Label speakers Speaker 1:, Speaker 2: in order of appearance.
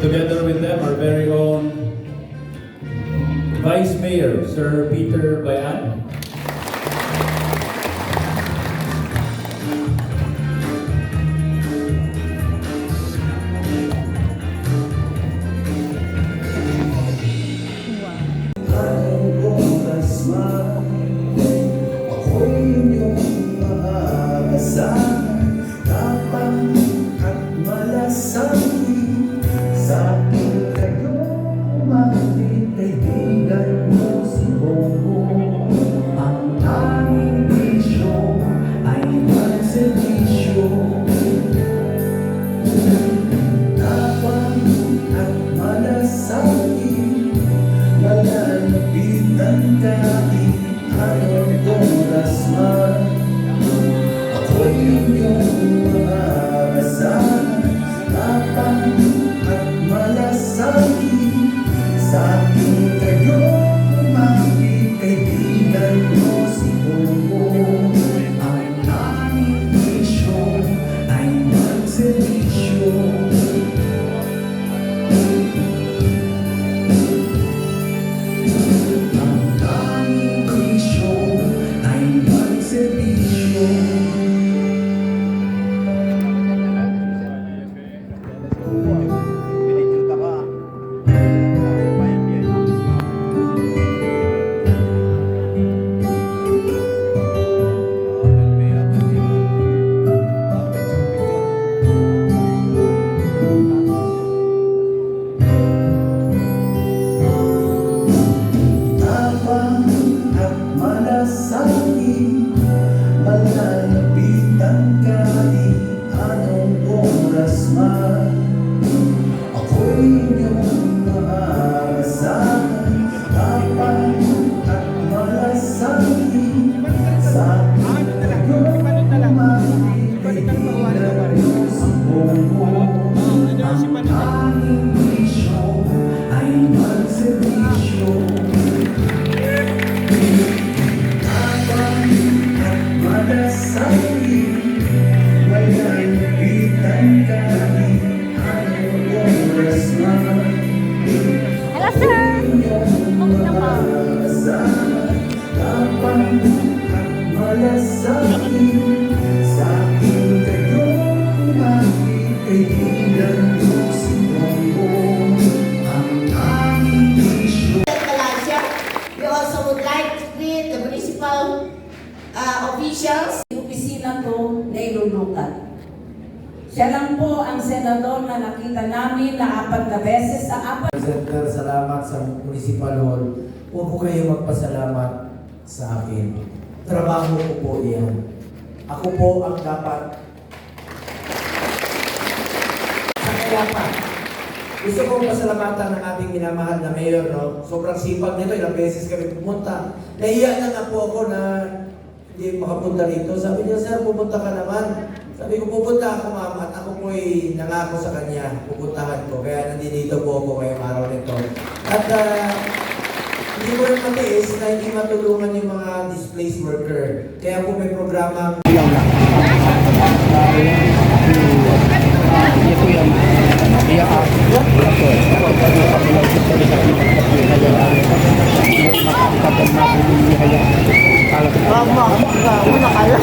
Speaker 1: Together with them, our very own Vice Mayor, Sir Peter Bayan.
Speaker 2: Hello, sir! Kumusta po?
Speaker 3: We also would like to greet the municipal officials.
Speaker 4: Opisina to na ilulukat. Siya lang po ang senador na nakita namin na 4 na beses sa 4.
Speaker 5: Senator, salamat sa Municipal Hall. Huwag po kayo magpasalamat sa akin. Trabaho ko po iyan. Ako po ang dapat sa kaya pa. Gusto kong pasalamatan ng ating minamahal na mayor, no? Sobrang sipag nito, ilang beses kami pumunta. Nahiya na nga po ako na hindi makapunta rito. Sabi niya, sir, pupunta ka naman. Sabi ko, pupunta ako, ma'am, at ako po'y nangako sa kanya, pupuntahan ko. Kaya nandito po ako ngayong araw nito. At hindi ko rin matiis na hindi matulungan yung mga displaced worker. Kaya po may programang
Speaker 2: Mama, na kaya.